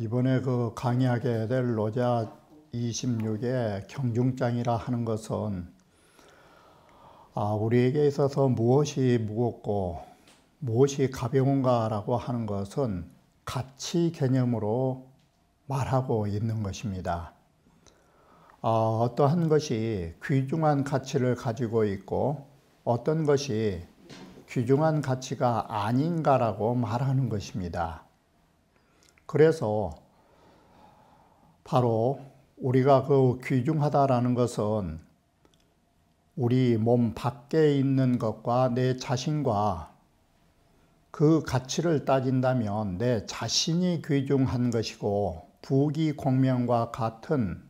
이번에 강의하게 될 로자 26의 경중장이라 하는 것은 우리에게 있어서 무엇이 무겁고 무엇이 가벼운가라고 하는 것은 가치 개념으로 말하고 있는 것입니다. 어떠한 것이 귀중한 가치를 가지고 있고 어떤 것이 귀중한 가치가 아닌가라고 말하는 것입니다. 그래서 바로 우리가 귀중하다라는 것은 우리 몸 밖에 있는 것과 내 자신과 그 가치를 따진다면 내 자신이 귀중한 것이고 부귀공명과 같은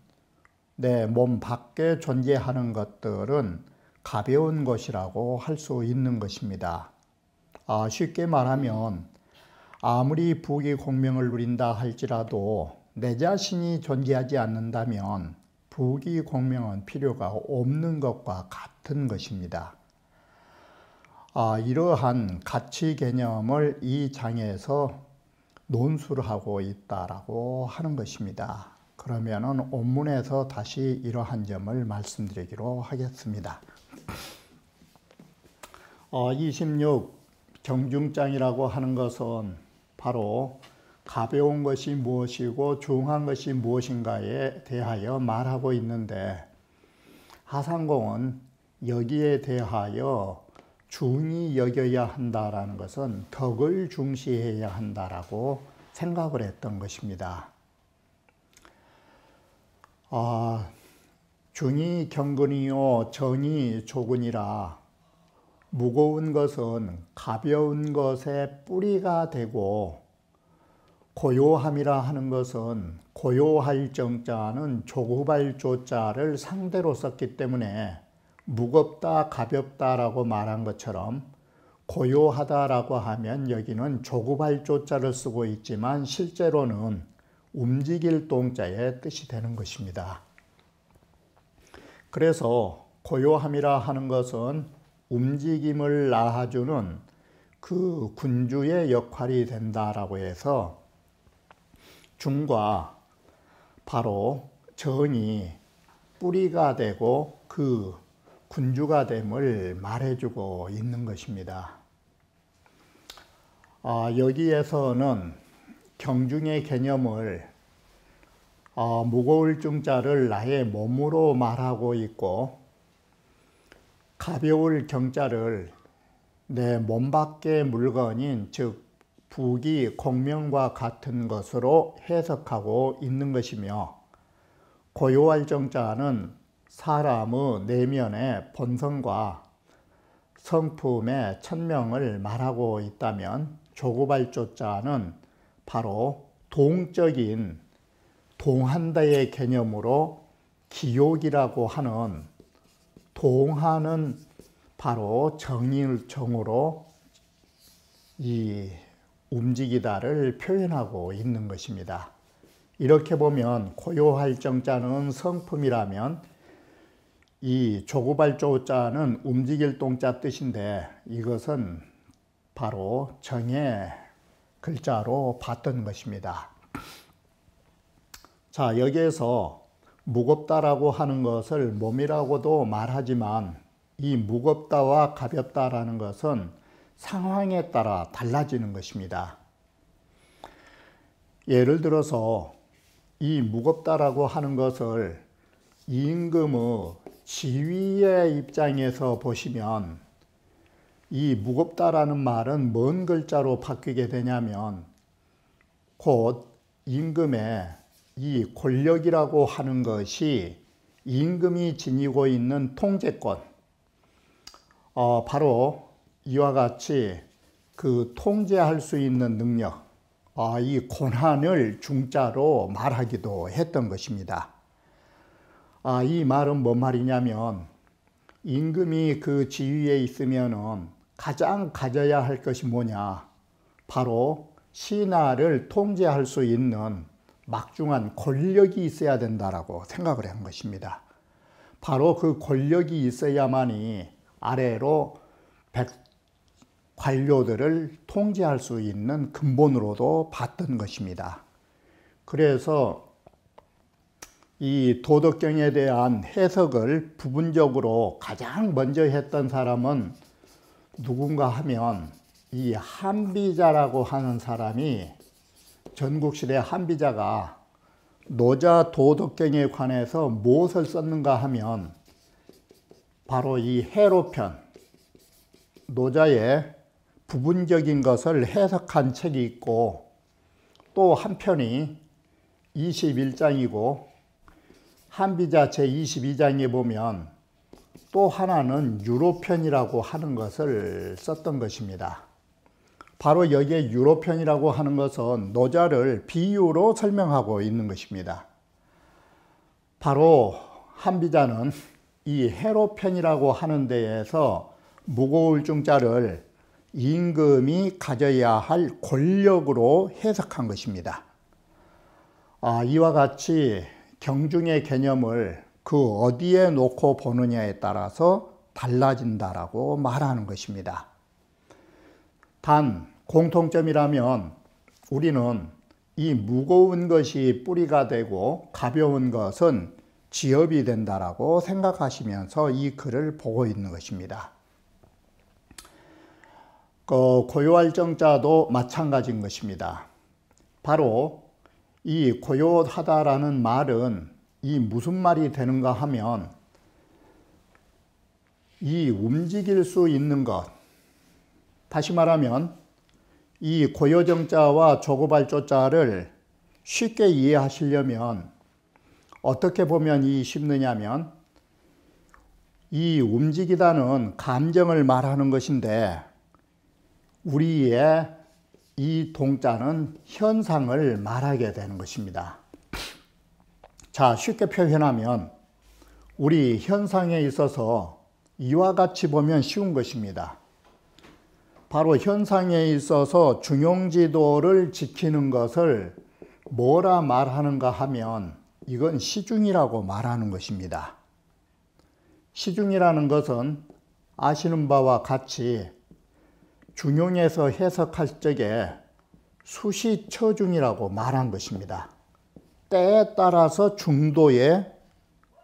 내 몸 밖에 존재하는 것들은 가벼운 것이라고 할 수 있는 것입니다. 쉽게 말하면 아무리 부귀공명을 누린다 할지라도 내 자신이 존재하지 않는다면 부귀공명은 필요가 없는 것과 같은 것입니다. 이러한 가치 개념을 이 장에서 논술을 하고 있다라고 하는 것입니다. 그러면은 원문에서 다시 이러한 점을 말씀드리기로 하겠습니다. 26 경중장이라고 하는 것은 바로 가벼운 것이 무엇이고 중한 것이 무엇인가에 대하여 말하고 있는데, 하상공은 여기에 대하여 중히 여겨야 한다라는 것은 덕을 중시해야 한다라고 생각을 했던 것입니다. 중이 경근이요 정이 조근이라, 무거운 것은 가벼운 것의 뿌리가 되고 고요함이라 하는 것은 고요할 정자는 조급할 조자를 상대로 썼기 때문에 무겁다 가볍다라고 말한 것처럼 고요하다라고 하면 여기는 조급할 조자를 쓰고 있지만 실제로는 움직일 동자의 뜻이 되는 것입니다. 그래서 고요함이라 하는 것은 움직임을 낳아주는 그 군주의 역할이 된다라고 해서 중과 바로 정이 뿌리가 되고 그 군주가 됨을 말해주고 있는 것입니다. 여기에서는 경중의 개념을 무거울 중자를 나의 몸으로 말하고 있고 가벼울 경자를 내 몸 밖의 물건인 즉 부귀 공명과 같은 것으로 해석하고 있는 것이며, 고요할 정자는 사람의 내면의 본성과 성품의 천명을 말하고 있다면, 조급할 조자는 바로 동적인 동한다의 개념으로 기욕이라고 하는 동하는 바로 정으로 이 움직이다를 표현하고 있는 것입니다. 이렇게 보면 고요할 정자는 성품이라면 이 조급할 조자는 움직일 동자 뜻인데, 이것은 바로 정의 글자로 봤던 것입니다. 자, 여기에서 무겁다라고 하는 것을 몸이라고도 말하지만 이 무겁다와 가볍다라는 것은 상황에 따라 달라지는 것입니다. 예를 들어서 이 무겁다라고 하는 것을 임금의 지위의 입장에서 보시면 이 무겁다라는 말은 뭔 글자로 바뀌게 되냐면 곧 임금의 이 권력이라고 하는 것이 임금이 지니고 있는 통제권, 바로 이와 같이 그 통제할 수 있는 능력, 이 권한을 중자로 말하기도 했던 것입니다. 이 말은 뭔 말이냐면 임금이 그 지위에 있으면은 가장 가져야 할 것이 뭐냐, 바로 신하를 통제할 수 있는 막중한 권력이 있어야 된다라고 생각을 한 것입니다. 바로 그 권력이 있어야만이 아래로 관료들을 통제할 수 있는 근본으로도 봤던 것입니다. 그래서 이 도덕경에 대한 해석을 부분적으로 가장 먼저 했던 사람은 누군가 하면 이 한비자라고 하는 사람이, 전국시대 한비자가 노자 도덕경에 관해서 무엇을 썼는가 하면 바로 이 해로편, 노자의 부분적인 것을 해석한 책이 있고, 또 한편이 21장이고 한비자 제22장에 보면 또 하나는 유로편이라고 하는 것을 썼던 것입니다. 바로 여기에 유로편이라고 하는 것은 노자를 비유로 설명하고 있는 것입니다. 바로 한비자는 이 해로편이라고 하는 데에서 무거울 중자를 임금이 가져야 할 권력으로 해석한 것입니다. 이와 같이 경중의 개념을 그 어디에 놓고 보느냐에 따라서 달라진다라고 말하는 것입니다. 단 공통점이라면 우리는 이 무거운 것이 뿌리가 되고 가벼운 것은 지엽이 된다라고 생각하시면서 이 글을 보고 있는 것입니다. 고요할 정자도 마찬가지인 것입니다. 바로 이 고요하다라는 말은 이 무슨 말이 되는가 하면 이 움직일 수 있는 것, 다시 말하면 이 고요정자와 조고발 조자를 쉽게 이해하시려면 어떻게 보면 쉽느냐면, 이 움직이다는 감정을 말하는 것인데 우리의 이 동자는 현상을 말하게 되는 것입니다. 자, 쉽게 표현하면 우리 현상에 있어서 이와 같이 보면 쉬운 것입니다. 바로 현상에 있어서 중용지도를 지키는 것을 뭐라 말하는가 하면 이건 시중이라고 말하는 것입니다. 시중이라는 것은 아시는 바와 같이 중용에서 해석할 적에 수시처중이라고 말한 것입니다. 때에 따라서 중도에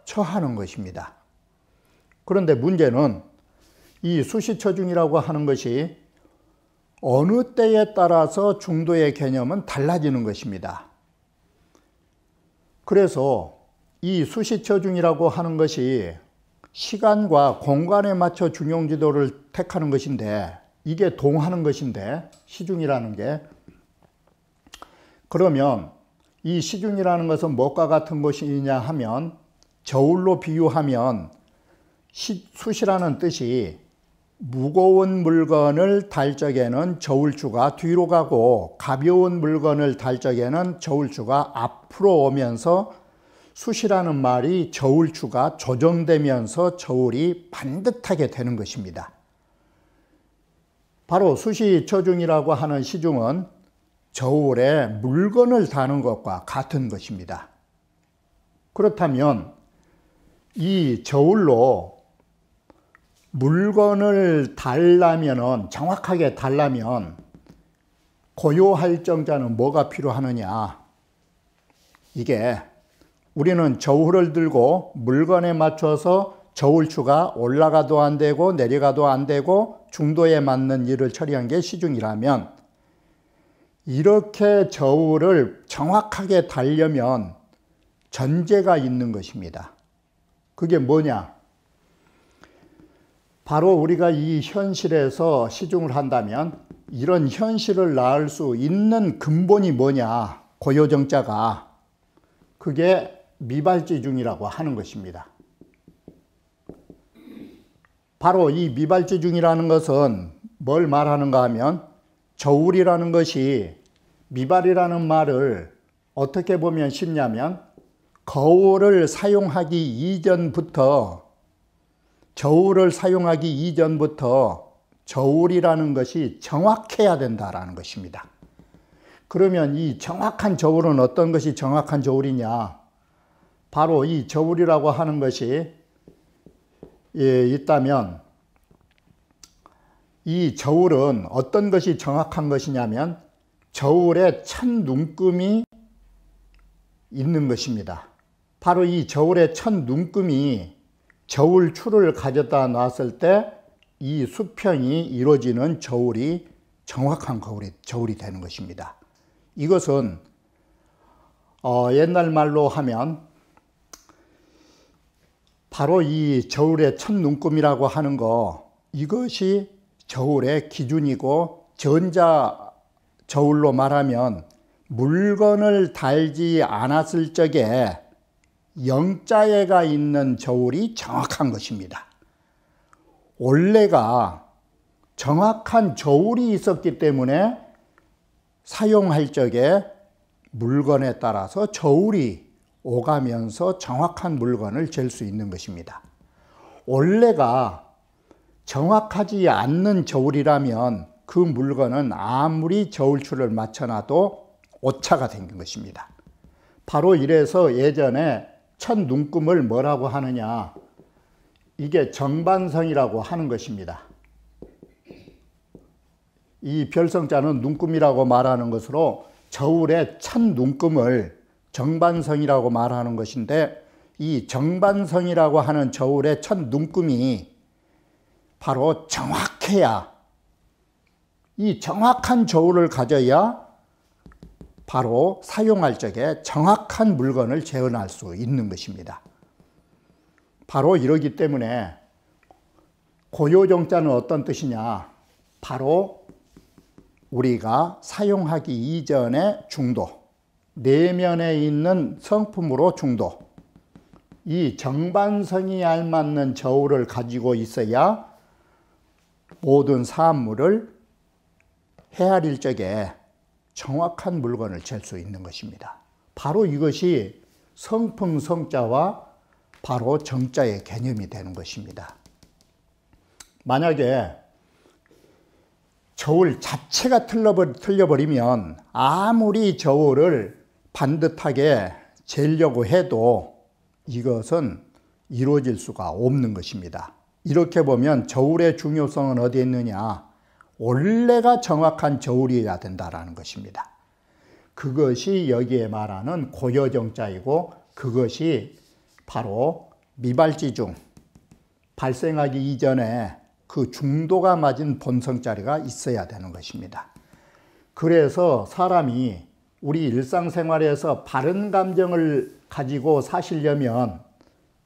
처하는 것입니다. 그런데 문제는 이 수시처중이라고 하는 것이 어느 때에 따라서 중도의 개념은 달라지는 것입니다. 그래서 이 수시처중이라고 하는 것이 시간과 공간에 맞춰 중용지도를 택하는 것인데, 이게 동하는 것인데, 시중이라는 게. 그러면 이 시중이라는 것은 무엇과 같은 것이냐 하면, 저울로 비유하면 수시라는 뜻이 무거운 물건을 달 적에는 저울추가 뒤로 가고 가벼운 물건을 달 적에는 저울추가 앞으로 오면서 수시라는 말이 저울추가 조정되면서 저울이 반듯하게 되는 것입니다. 바로 수시처중이라고 하는 시중은 저울에 물건을 다는 것과 같은 것입니다. 그렇다면 이 저울로 물건을 달라면은, 정확하게 달라면 고요할 정자는 뭐가 필요하느냐? 이게 우리는 저울을 들고 물건에 맞춰서 저울추가 올라가도 안 되고 내려가도 안 되고 중도에 맞는 일을 처리한 게 시중이라면, 이렇게 저울을 정확하게 달려면 전제가 있는 것입니다. 그게 뭐냐? 바로 우리가 이 현실에서 시중을 한다면 이런 현실을 낳을 수 있는 근본이 뭐냐? 고요정자가. 그게 미발지중이라고 하는 것입니다. 바로 이 미발지중이라는 것은 뭘 말하는가 하면, 저울이라는 것이 미발이라는 말을 어떻게 보면 쉽냐면, 거울을 사용하기 이전부터, 저울을 사용하기 이전부터 저울이라는 것이 정확해야 된다라는 것입니다. 그러면 이 정확한 저울은 어떤 것이 정확한 저울이냐? 바로 이 저울이라고 하는 것이 있다면, 이 저울은 어떤 것이 정확한 것이냐면, 저울의 첫 눈금이 있는 것입니다. 바로 이 저울의 첫 눈금이 저울추를 가져다 놨을 때 이 수평이 이루어지는 저울이 정확한 저울이 되는 것입니다. 이것은 옛날 말로 하면 바로 이 저울의 첫 눈금이라고 하는 거, 이것이 저울의 기준이고, 전자 저울로 말하면 물건을 달지 않았을 적에 영자에가 있는 저울이 정확한 것입니다. 원래가 정확한 저울이 있었기 때문에 사용할 적에 물건에 따라서 저울이 오가면서 정확한 물건을 잴 수 있는 것입니다. 원래가 정확하지 않는 저울이라면 그 물건은 아무리 저울추를 맞춰놔도 오차가 생긴 것입니다. 바로 이래서 예전에 첫 눈금을 뭐라고 하느냐, 이게 정반성이라고 하는 것입니다. 이 별성자는 눈금이라고 말하는 것으로 저울의 첫 눈금을 정반성이라고 말하는 것인데, 이 정반성이라고 하는 저울의 첫 눈금이 바로 정확해야, 이 정확한 저울을 가져야 바로 사용할 적에 정확한 물건을 재현할 수 있는 것입니다. 바로 이러기 때문에 고요정자는 어떤 뜻이냐, 바로 우리가 사용하기 이전의 중도, 내면에 있는 성품으로 중도, 이 정반성이 알맞는 저울을 가지고 있어야 모든 사물을 헤아릴 적에 정확한 물건을 잴 수 있는 것입니다. 바로 이것이 성품 성자와 바로 정자의 개념이 되는 것입니다. 만약에 저울 자체가 틀려버리면 아무리 저울을 반듯하게 재려고 해도 이것은 이루어질 수가 없는 것입니다. 이렇게 보면 저울의 중요성은 어디에 있느냐, 원래가 정확한 저울이어야 된다는 것입니다. 그것이 여기에 말하는 고여정자이고, 그것이 바로 미발지중, 발생하기 이전에 그 중도가 맞은 본성자리가 있어야 되는 것입니다. 그래서 사람이 우리 일상생활에서 바른 감정을 가지고 사시려면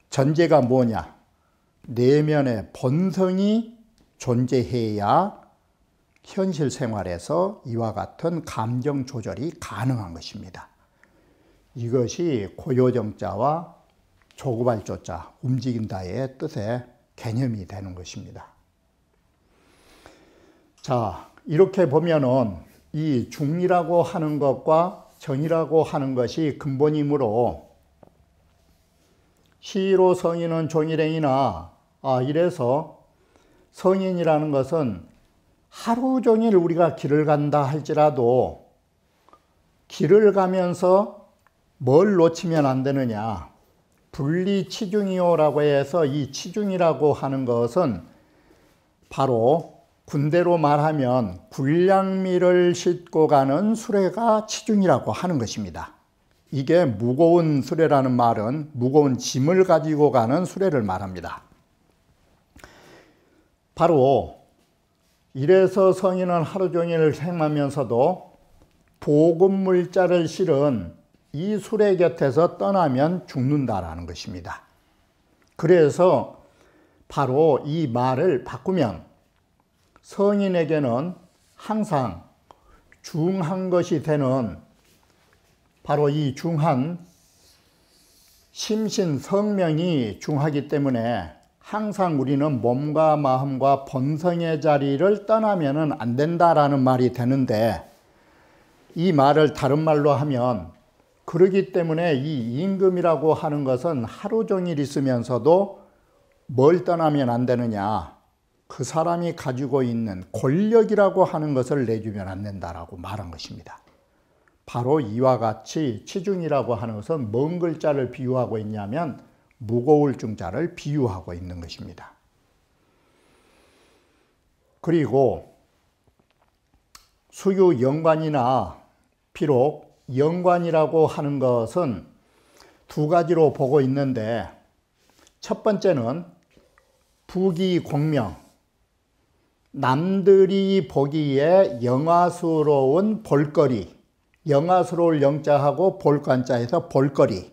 전제가 뭐냐, 내면의 본성이 존재해야 현실 생활에서 이와 같은 감정 조절이 가능한 것입니다. 이것이 고요정자와 조구발조자, 움직인다의 뜻의 개념이 되는 것입니다. 자, 이렇게 보면은 이 중이라고 하는 것과 정이라고 하는 것이 근본이므로 시로 성인은 종일행이나, 이래서 성인이라는 것은 하루 종일 우리가 길을 간다 할지라도 길을 가면서 뭘 놓치면 안 되느냐, 분리치중이요라고 해서 이 치중이라고 하는 것은 바로 군대로 말하면 군량미를 싣고 가는 수레가 치중이라고 하는 것입니다. 이게 무거운 수레라는 말은 무거운 짐을 가지고 가는 수레를 말합니다. 바로 이래서 성인은 하루 종일 행하면서도 보급물자를 실은 이 수레 곁에서 떠나면 죽는다라는 것입니다. 그래서 바로 이 말을 바꾸면 성인에게는 항상 중한 것이 되는 바로 이 중한 심신 성명이 중하기 때문에 항상 우리는 몸과 마음과 본성의 자리를 떠나면 안 된다라는 말이 되는데, 이 말을 다른 말로 하면, 그러기 때문에 이 임금이라고 하는 것은 하루 종일 있으면서도 뭘 떠나면 안 되느냐, 그 사람이 가지고 있는 권력이라고 하는 것을 내주면 안 된다라고 말한 것입니다. 바로 이와 같이 치중이라고 하는 것은 뭔 글자를 비유하고 있냐면 무거울 중자를 비유하고 있는 것입니다. 그리고 수유 영관이나, 비록 영관이라고 하는 것은 두 가지로 보고 있는데, 첫 번째는 부귀공명, 남들이 보기에 영화스러운 볼거리, 영화스러울 영자하고 볼관자에서 볼거리,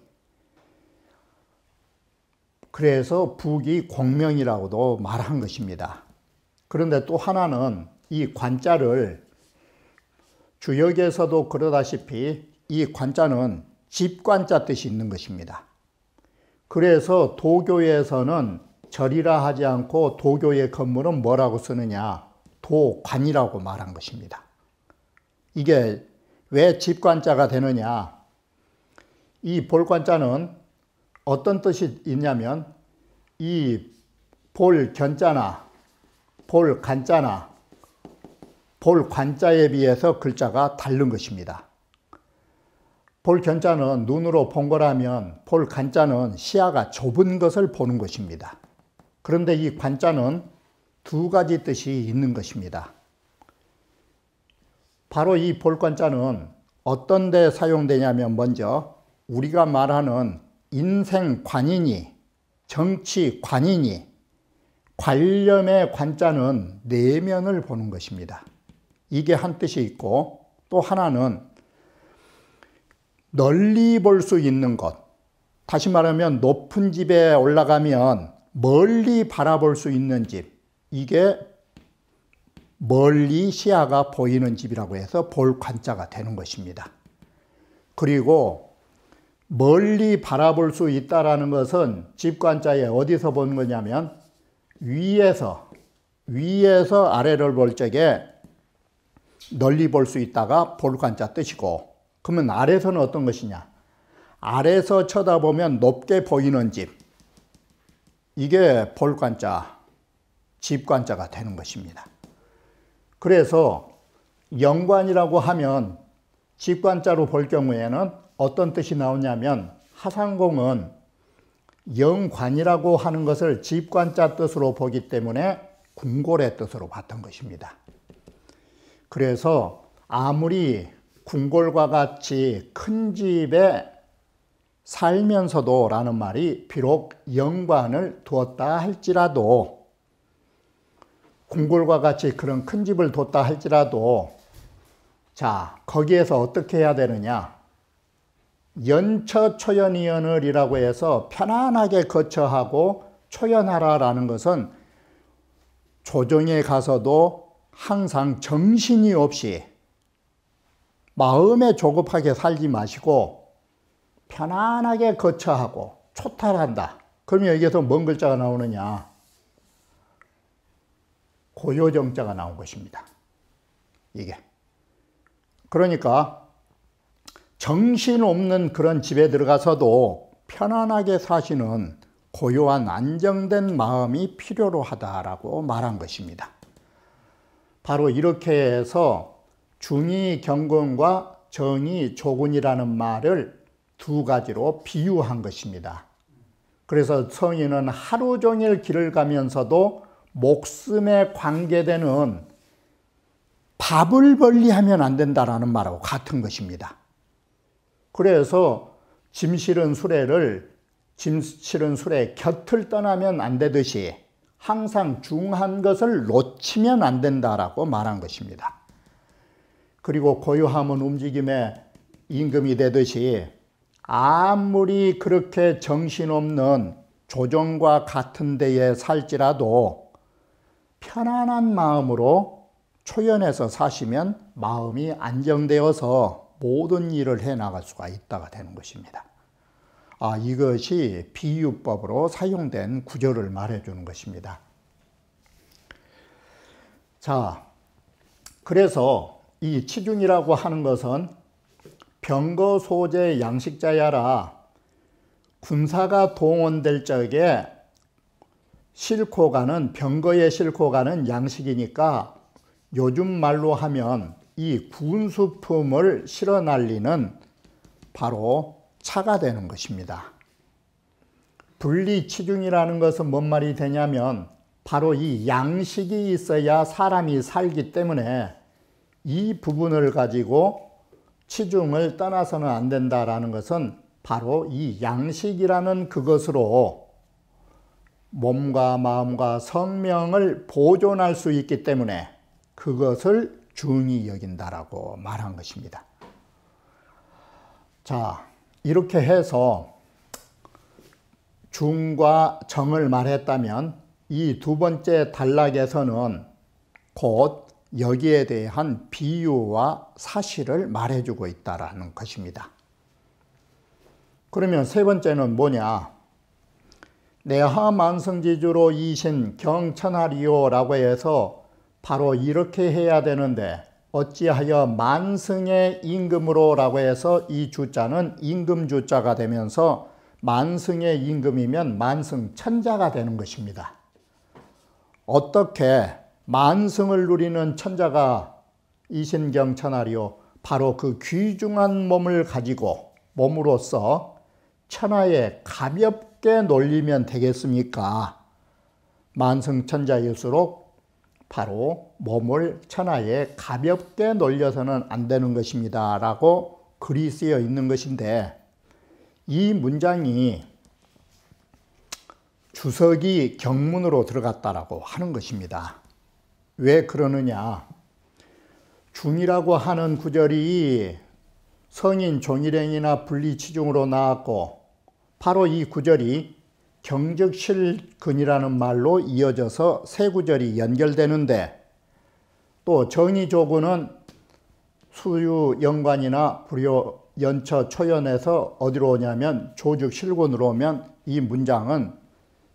그래서 부귀공명이라고도 말한 것입니다. 그런데 또 하나는 이 관자를, 주역에서도 그러다시피 이 관자는 집관자 뜻이 있는 것입니다. 그래서 도교에서는 절이라 하지 않고 도교의 건물은 뭐라고 쓰느냐? 도관이라고 말한 것입니다. 이게 왜 집관자가 되느냐? 이 볼관자는 어떤 뜻이 있냐면, 이 볼견자나 볼간자나 볼관자에 비해서 글자가 다른 것입니다. 볼견자는 눈으로 본 거라면 볼간자는 시야가 좁은 것을 보는 것입니다. 그런데 이 관자는 두 가지 뜻이 있는 것입니다. 바로 이 볼관자는 어떤 데 사용되냐면, 먼저 우리가 말하는 인생관이니 정치관이니 관념의 관자는 내면을 보는 것입니다. 이게 한 뜻이 있고, 또 하나는 널리 볼 수 있는 것, 다시 말하면 높은 집에 올라가면 멀리 바라볼 수 있는 집, 이게 멀리 시야가 보이는 집이라고 해서 볼관자가 되는 것입니다. 그리고 멀리 바라볼 수 있다라는 것은 집관자에 어디서 보는 거냐면, 위에서 아래를 볼 적에 널리 볼 수 있다가 볼관자 뜻이고, 그러면 아래서는 어떤 것이냐? 아래서 쳐다보면 높게 보이는 집, 이게 볼관자, 집관자가 되는 것입니다. 그래서 영관이라고 하면 집관자로 볼 경우에는 어떤 뜻이 나오냐면, 하상공은 영관이라고 하는 것을 집관자 뜻으로 보기 때문에 궁궐의 뜻으로 봤던 것입니다. 그래서 아무리 궁궐과 같이 큰 집에 살면서도 라는 말이 비록 영관을 두었다 할지라도, 궁궐과 같이 그런 큰 집을 뒀다 할지라도, 자, 거기에서 어떻게 해야 되느냐? 연처 초연이언을이라고 해서 편안하게 거처하고 초연하라라는 것은 조정에 가서도 항상 정신이 없이 마음에 조급하게 살지 마시고 편안하게 거처하고 초탈한다. 그러면 여기에서 뭔 글자가 나오느냐? 고요정자가 나온 것입니다. 이게. 그러니까 정신없는 그런 집에 들어가서도 편안하게 사시는 고요한 안정된 마음이 필요로 하다라고 말한 것입니다. 바로 이렇게 해서 중이 경건과 정이 조군이라는 말을 두 가지로 비유한 것입니다. 그래서 성인은 하루 종일 길을 가면서도 목숨에 관계되는 밥을 벌리하면 안 된다라는 말하고 같은 것입니다. 그래서 짐 실은 수레 곁을 떠나면 안 되듯이 항상 중한 것을 놓치면 안 된다라고 말한 것입니다. 그리고 고요함은 움직임의 임금이 되듯이 아무리 그렇게 정신없는 조정과 같은 데에 살지라도 편안한 마음으로 초연해서 사시면 마음이 안정되어서 모든 일을 해나갈 수가 있다가 되는 것입니다. 이것이 비유법으로 사용된 구절을 말해주는 것입니다. 자, 그래서 이 치중이라고 하는 것은 병거 소재 양식자야라, 군사가 동원될 적에 싣고 가는, 병거에 싣고 가는 양식이니까 요즘 말로 하면 이 군수품을 실어 날리는 바로 차가 되는 것입니다. 분리치중이라는 것은 뭔 말이 되냐면, 바로 이 양식이 있어야 사람이 살기 때문에 이 부분을 가지고 치중을 떠나서는 안 된다라는 것은 바로 이 양식이라는 그것으로 몸과 마음과 성명을 보존할 수 있기 때문에 그것을 중히 여긴다라고 말한 것입니다. 자, 이렇게 해서 중과 정을 말했다면 이 두 번째 단락에서는 곧 여기에 대한 비유와 사실을 말해주고 있다라는 것입니다. 그러면 세 번째는 뭐냐? 내하 만성지주로 이신 경천하리요라고 해서 바로 이렇게 해야 되는데 어찌하여 만승의 임금으로라고 해서 이 주자는 임금주자가 되면서 만승의 임금이면 만승천자가 되는 것입니다. 어떻게 만승을 누리는 천자가 이신경천하리요? 바로 그 귀중한 몸을 가지고 몸으로써 천하에 가볍게 놀리면 되겠습니까? 만승천자일수록 바로 몸을 천하에 가볍게 놀려서는 안 되는 것입니다 라고 글이 쓰여 있는 것인데, 이 문장이 주석이 경문으로 들어갔다라고 하는 것입니다. 왜 그러느냐? 중이라고 하는 구절이 성인 종일행이나 분리치중으로 나왔고, 바로 이 구절이 경적실근이라는 말로 이어져서 세 구절이 연결되는데, 또 정의조구는 수유 연관이나 불요 연처 초연에서 어디로 오냐면 조죽실근으로 오면 이 문장은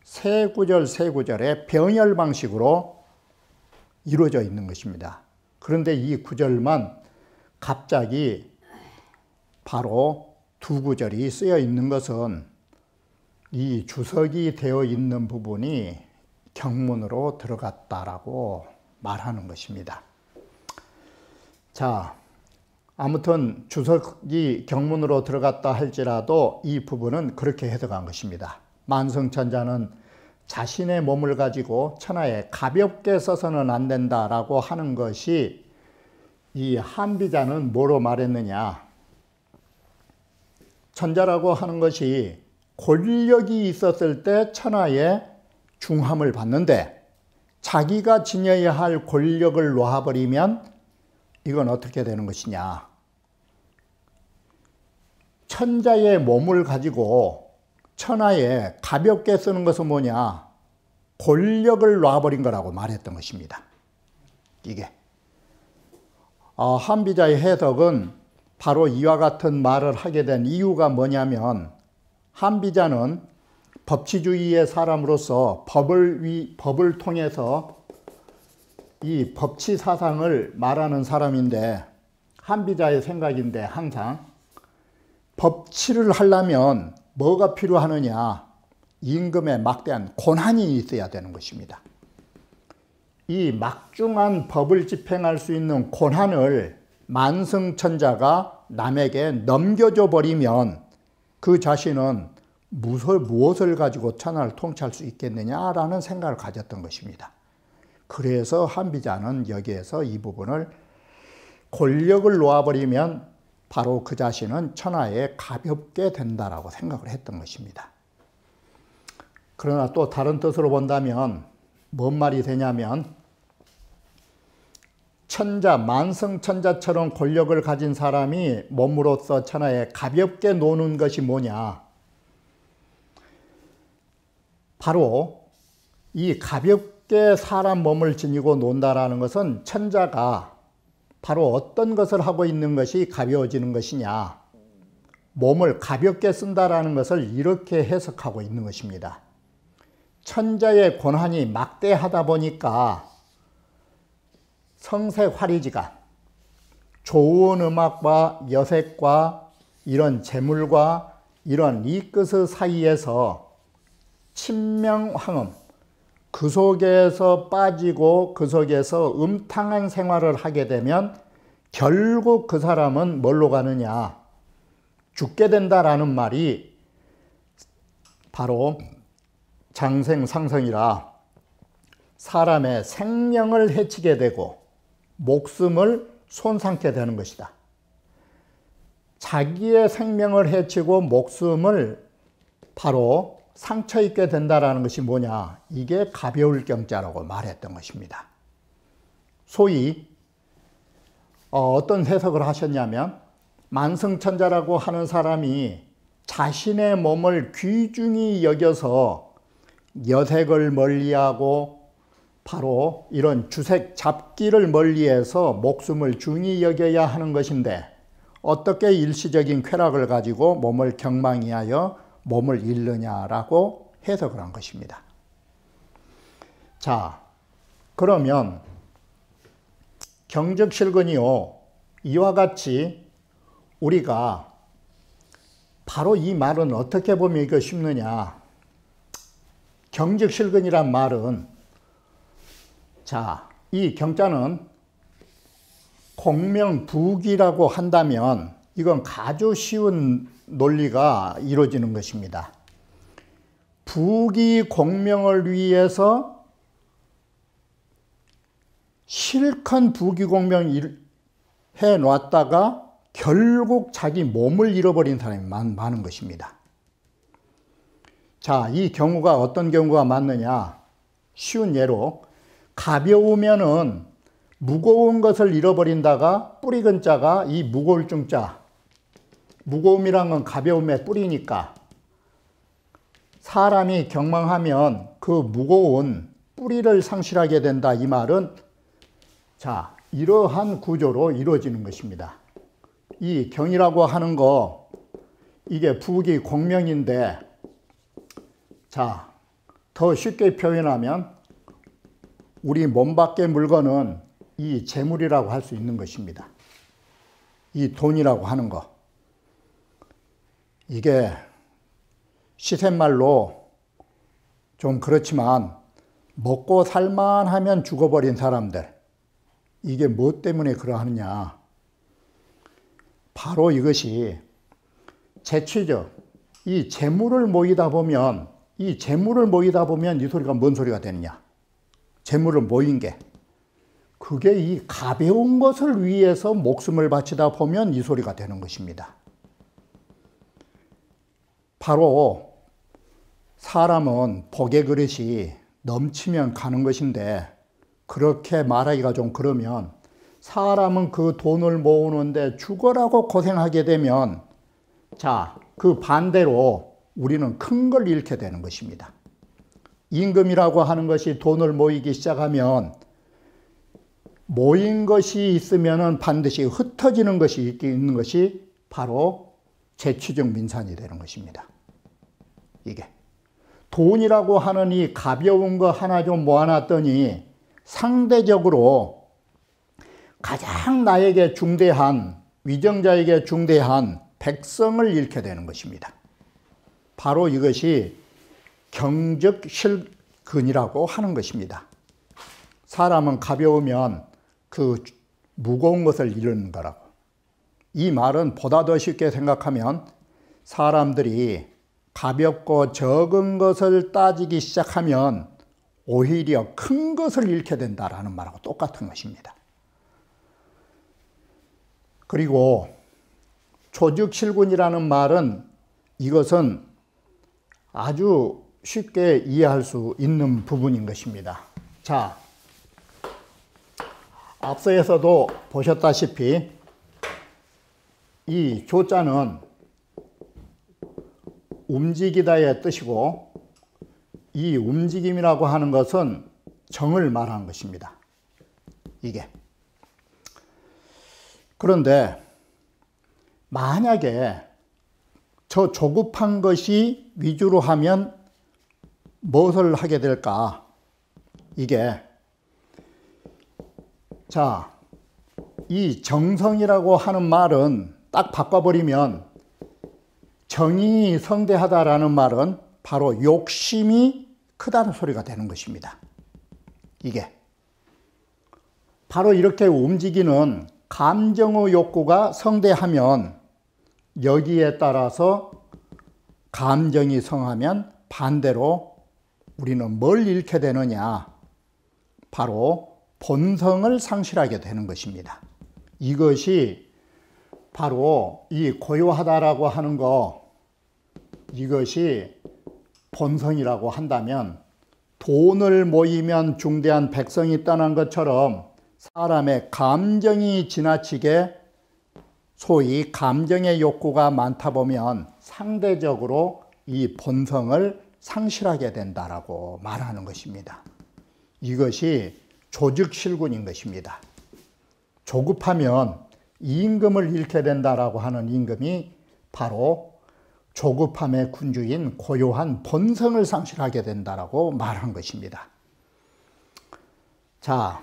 세 구절 세 구절의 병렬 방식으로 이루어져 있는 것입니다. 그런데 이 구절만 갑자기 바로 두 구절이 쓰여 있는 것은 이 주석이 되어 있는 부분이 경문으로 들어갔다라고 말하는 것입니다. 자, 아무튼 주석이 경문으로 들어갔다 할지라도 이 부분은 그렇게 해석한 것입니다. 만성천자는 자신의 몸을 가지고 천하에 가볍게 써서는 안 된다라고 하는 것이, 이 한비자는 뭐로 말했느냐? 천자라고 하는 것이 권력이 있었을 때 천하에 중함을 받는데, 자기가 지녀야 할 권력을 놓아버리면 이건 어떻게 되는 것이냐? 천자의 몸을 가지고 천하에 가볍게 쓰는 것은 뭐냐? 권력을 놔버린 거라고 말했던 것입니다. 이게 한비자의 해석은 바로 이와 같은 말을 하게 된 이유가 뭐냐면, 한비자는 법치주의의 사람으로서 법을 통해서 이 법치 사상을 말하는 사람인데, 한비자의 생각인데 항상 법치를 하려면 뭐가 필요하느냐? 임금의 막대한 권한이 있어야 되는 것입니다. 이 막중한 법을 집행할 수 있는 권한을 만승천자가 남에게 넘겨줘 버리면 그 자신은 무엇을 가지고 천하를 통치할 수 있겠느냐라는 생각을 가졌던 것입니다. 그래서 한비자는 여기에서 이 부분을 권력을 놓아버리면 바로 그 자신은 천하에 가볍게 된다라고 생각을 했던 것입니다. 그러나 또 다른 뜻으로 본다면 뭔 말이 되냐면, 천자, 만성천자처럼 권력을 가진 사람이 몸으로써 천하에 가볍게 노는 것이 뭐냐? 바로 이 가볍게 사람 몸을 지니고 논다라는 것은 천자가 바로 어떤 것을 하고 있는 것이 가벼워지는 것이냐? 몸을 가볍게 쓴다라는 것을 이렇게 해석하고 있는 것입니다. 천자의 권한이 막대하다 보니까 성색활이지간, 좋은 음악과 여색과 이런 재물과 이런 이끝의 사이에서 친명황음, 그 속에서 빠지고 그 속에서 음탕한 생활을 하게 되면 결국 그 사람은 뭘로 가느냐? 죽게 된다라는 말이 바로 장생상성이라 사람의 생명을 해치게 되고 목숨을 손상케 되는 것이다. 자기의 생명을 해치고 목숨을 바로 상처 입게 된다라는 것이 뭐냐? 이게 가벼울 경자라고 말했던 것입니다. 소위 어떤 해석을 하셨냐면 만성천자라고 하는 사람이 자신의 몸을 귀중히 여겨서 여색을 멀리하고 바로 이런 주색 잡기를 멀리해서 목숨을 중히 여겨야 하는 것인데 어떻게 일시적인 쾌락을 가지고 몸을 경망히하여 몸을 잃느냐라고 해석을 한 것입니다. 자, 그러면 경적실근이요, 이와 같이 우리가 바로 이 말은 어떻게 보면 이거 쉽느냐? 경적실근이란 말은, 자, 이 경자는 공명부기라고 한다면 이건 아주 쉬운 논리가 이루어지는 것입니다. 부기 공명을 위해서 실컷 부기 공명 해놨다가 결국 자기 몸을 잃어버린 사람이 많은 것입니다. 자, 이 경우가 어떤 경우가 많느냐? 쉬운 예로 가벼우면은 무거운 것을 잃어버린다가 뿌리근자가 이 무거울 중자, 무거움이란 건 가벼움의 뿌리니까 사람이 경망하면 그 무거운 뿌리를 상실하게 된다. 이 말은 자, 이러한 구조로 이루어지는 것입니다. 이 경이라고 하는 거 이게 부기 공명인데, 자, 더 쉽게 표현하면 우리 몸 밖의 물건은 이 재물이라고 할 수 있는 것입니다. 이 돈이라고 하는 거. 이게 시샘말로 좀 그렇지만 먹고 살만하면 죽어버린 사람들, 이게 무엇 때문에 그러하느냐? 바로 이것이 재취적, 이 재물을 모이다 보면 이 소리가 뭔 소리가 되느냐? 재물을 모인 게, 그게 이 가벼운 것을 위해서 목숨을 바치다 보면 이 소리가 되는 것입니다. 바로 사람은 복의 그릇이 넘치면 가는 것인데, 그렇게 말하기가 좀 그러면 사람은 그 돈을 모으는데 죽어라고 고생하게 되면, 자, 그 반대로 우리는 큰 걸 잃게 되는 것입니다. 임금이라고 하는 것이 돈을 모이기 시작하면 모인 것이 있으면 반드시 흩어지는 것이 있는 것이 바로 재취적 민산이 되는 것입니다. 이게 돈이라고 하는 이 가벼운 거 하나 좀 모아놨더니 상대적으로 가장 나에게 중대한, 위정자에게 중대한 백성을 잃게 되는 것입니다. 바로 이것이 경적실근이라고 하는 것입니다. 사람은 가벼우면 그 무거운 것을 잃는 거라고. 이 말은 보다 더 쉽게 생각하면 사람들이 가볍고 적은 것을 따지기 시작하면 오히려 큰 것을 잃게 된다라는 말하고 똑같은 것입니다. 그리고 조직실군이라는 말은 이것은 아주 쉽게 이해할 수 있는 부분인 것입니다. 자, 앞서에서도 보셨다시피 이 조자는 움직이다의 뜻이고, 이 움직임이라고 하는 것은 정을 말하는 것입니다. 이게. 그런데 만약에 저 조급한 것이 위주로 하면 무엇을 하게 될까? 이게, 자, 이 정성이라고 하는 말은 딱 바꿔버리면 정이 성대하다라는 말은 바로 욕심이 크다는 소리가 되는 것입니다. 이게 바로 이렇게 움직이는 감정의 욕구가 성대하면 여기에 따라서 감정이 성하면 반대로 우리는 뭘 잃게 되느냐? 바로 본성을 상실하게 되는 것입니다. 이것이 바로 이 고요하다라고 하는 거, 이것이 본성이라고 한다면 돈을 모이면 중대한 백성이 떠난 것처럼 사람의 감정이 지나치게 소위 감정의 욕구가 많다 보면 상대적으로 이 본성을 상실하게 된다라고 말하는 것입니다. 이것이 조직실군인 것입니다. 조급하면 임금을 잃게 된다라고 하는 임금이 바로 조급함의 군주인 고요한 본성을 상실하게 된다라고 말한 것입니다. 자,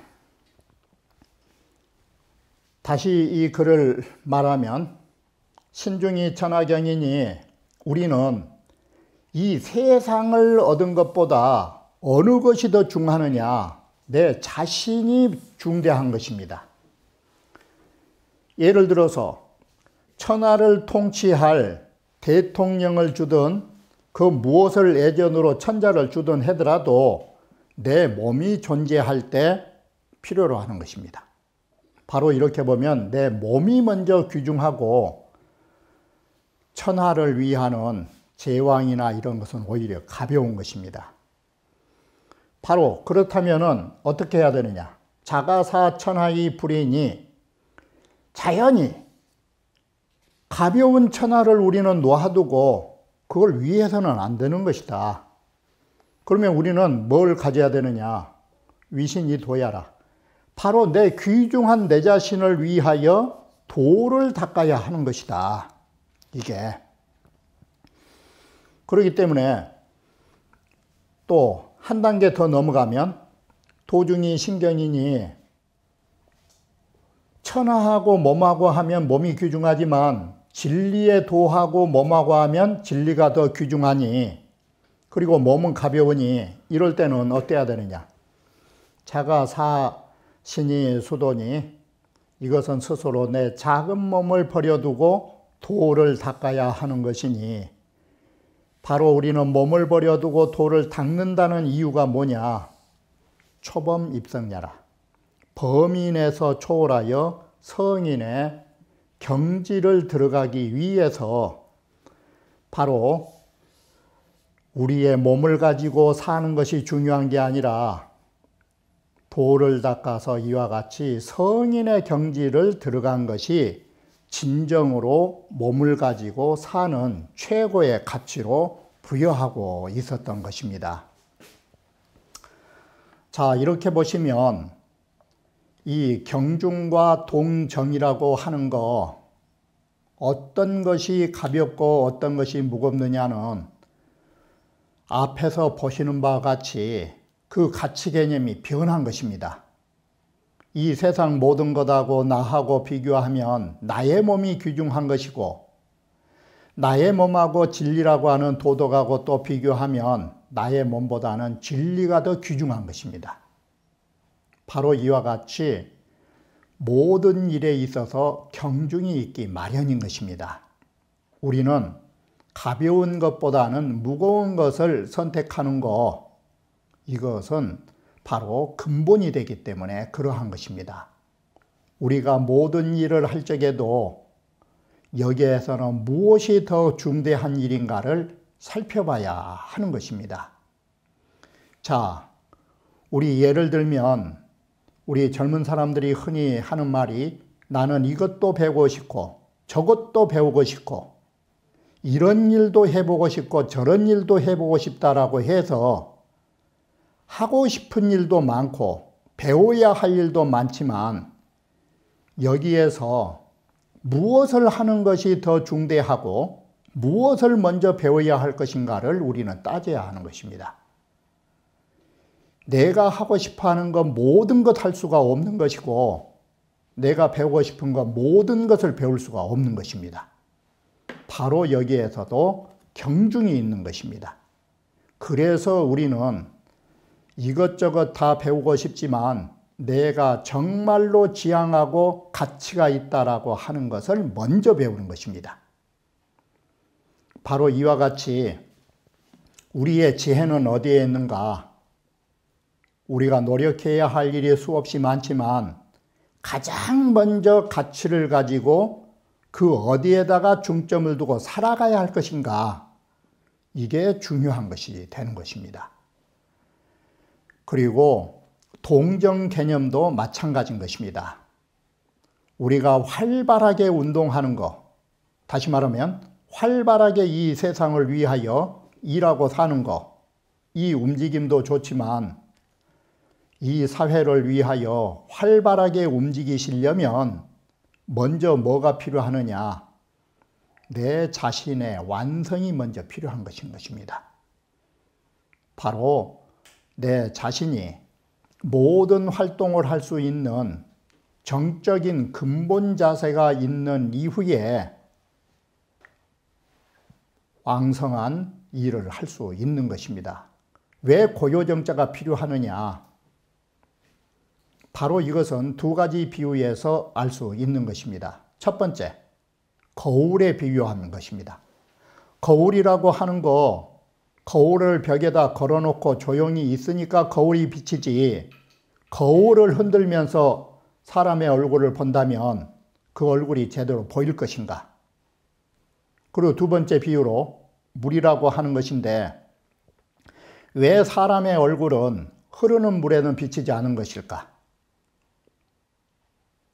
다시 이 글을 말하면 신중히 천하경이니 우리는 이 세상을 얻은 것보다 어느 것이 더 중하느냐, 내 자신이 중대한 것입니다. 예를 들어서 천하를 통치할 대통령을 주든 그 무엇을 예전으로 천자를 주든 하더라도 내 몸이 존재할 때 필요로 하는 것입니다. 바로 이렇게 보면 내 몸이 먼저 귀중하고 천하를 위하는 제왕이나 이런 것은 오히려 가벼운 것입니다. 바로 그렇다면 어떻게 해야 되느냐? 자가사 천하의 불이니 자연히 가벼운 천하를 우리는 놓아두고 그걸 위해서는 안 되는 것이다. 그러면 우리는 뭘 가져야 되느냐? 위신이 도야라. 바로 내 귀중한 내 자신을 위하여 도를 닦아야 하는 것이다. 이게. 그렇기 때문에 또 한 단계 더 넘어가면 도중이 신경이니 천하하고 몸하고 하면 몸이 귀중하지만 진리에 도하고 몸하고 하면 진리가 더 귀중하니, 그리고 몸은 가벼우니 이럴 때는 어때야 되느냐? 자가 사신이 수도니 이것은 스스로 내 작은 몸을 버려두고 도를 닦아야 하는 것이니, 바로 우리는 몸을 버려두고 도를 닦는다는 이유가 뭐냐? 초범 입성야라. 범인에서 초월하여 성인의 경지를 들어가기 위해서 바로 우리의 몸을 가지고 사는 것이 중요한 게 아니라 도를 닦아서 이와 같이 성인의 경지를 들어간 것이 진정으로 몸을 가지고 사는 최고의 가치로 부여하고 있었던 것입니다. 자, 이렇게 보시면 이 경중과 동정이라고 하는 거, 어떤 것이 가볍고 어떤 것이 무겁느냐는 앞에서 보시는 바와 같이 그 가치 개념이 변한 것입니다. 이 세상 모든 것하고 나하고 비교하면 나의 몸이 귀중한 것이고, 나의 몸하고 진리라고 하는 도덕하고 또 비교하면 나의 몸보다는 진리가 더 귀중한 것입니다. 바로 이와 같이 모든 일에 있어서 경중이 있기 마련인 것입니다. 우리는 가벼운 것보다는 무거운 것을 선택하는 거, 이것은 바로 근본이 되기 때문에 그러한 것입니다. 우리가 모든 일을 할 적에도 여기에서는 무엇이 더 중대한 일인가를 살펴봐야 하는 것입니다. 자, 우리 예를 들면 우리 젊은 사람들이 흔히 하는 말이 나는 이것도 배우고 싶고 저것도 배우고 싶고 이런 일도 해보고 싶고 저런 일도 해보고 싶다라고 해서 하고 싶은 일도 많고 배워야 할 일도 많지만 여기에서 무엇을 하는 것이 더 중대하고 무엇을 먼저 배워야 할 것인가를 우리는 따져야 하는 것입니다. 내가 하고 싶어 하는 것 모든 것 할 수가 없는 것이고 내가 배우고 싶은 것 모든 것을 배울 수가 없는 것입니다. 바로 여기에서도 경중이 있는 것입니다. 그래서 우리는 이것저것 다 배우고 싶지만 내가 정말로 지향하고 가치가 있다라고 하는 것을 먼저 배우는 것입니다. 바로 이와 같이 우리의 지혜는 어디에 있는가? 우리가 노력해야 할 일이 수없이 많지만 가장 먼저 가치를 가지고 그 어디에다가 중점을 두고 살아가야 할 것인가, 이게 중요한 것이 되는 것입니다. 그리고 동정 개념도 마찬가지인 것입니다. 우리가 활발하게 운동하는 것, 다시 말하면 활발하게 이 세상을 위하여 일하고 사는 것, 이 움직임도 좋지만 이 사회를 위하여 활발하게 움직이시려면 먼저 뭐가 필요하느냐? 내 자신의 완성이 먼저 필요한 것입니다. 바로 내 자신이 모든 활동을 할 수 있는 정적인 근본 자세가 있는 이후에 왕성한 일을 할 수 있는 것입니다. 왜 고요정자가 필요하느냐? 바로 이것은 두 가지 비유에서 알 수 있는 것입니다. 첫 번째, 거울에 비유하는 것입니다. 거울이라고 하는 거, 거울을 벽에다 걸어놓고 조용히 있으니까 거울이 비치지, 거울을 흔들면서 사람의 얼굴을 본다면 그 얼굴이 제대로 보일 것인가? 그리고 두 번째 비유로 물이라고 하는 것인데, 왜 사람의 얼굴은 흐르는 물에는 비치지 않은 것일까?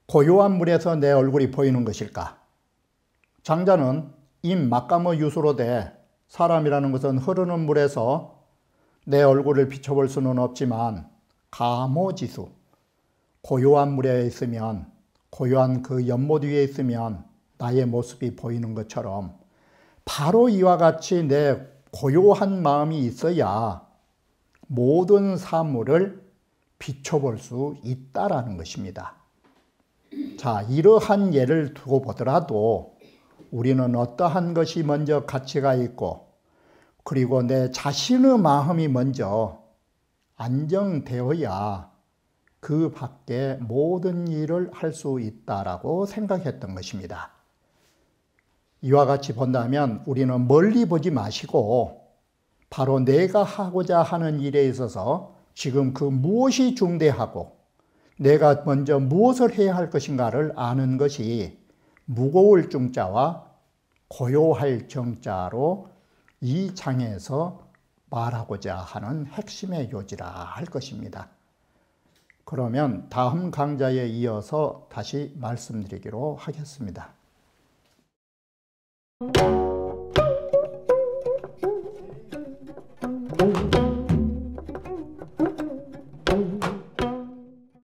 고요한 물에서 내 얼굴이 보이는 것일까? 장자는 임 막감의 유수로 돼 사람이라는 것은 흐르는 물에서 내 얼굴을 비춰볼 수는 없지만 가모지수, 고요한 물에 있으면, 고요한 그 연못 위에 있으면 나의 모습이 보이는 것처럼 바로 이와 같이 내 고요한 마음이 있어야 모든 사물을 비춰볼 수 있다라는 것입니다. 자, 이러한 예를 두고 보더라도 우리는 어떠한 것이 먼저 가치가 있고, 그리고 내 자신의 마음이 먼저 안정되어야 그 밖에 모든 일을 할 수 있다라고 생각했던 것입니다. 이와 같이 본다면 우리는 멀리 보지 마시고 바로 내가 하고자 하는 일에 있어서 지금 그 무엇이 중대하고 내가 먼저 무엇을 해야 할 것인가를 아는 것이 무거울 중자와 고요할 정자로 이 장에서 말하고자 하는 핵심의 요지라 할 것입니다. 그러면 다음 강좌에 이어서 다시 말씀드리기로 하겠습니다.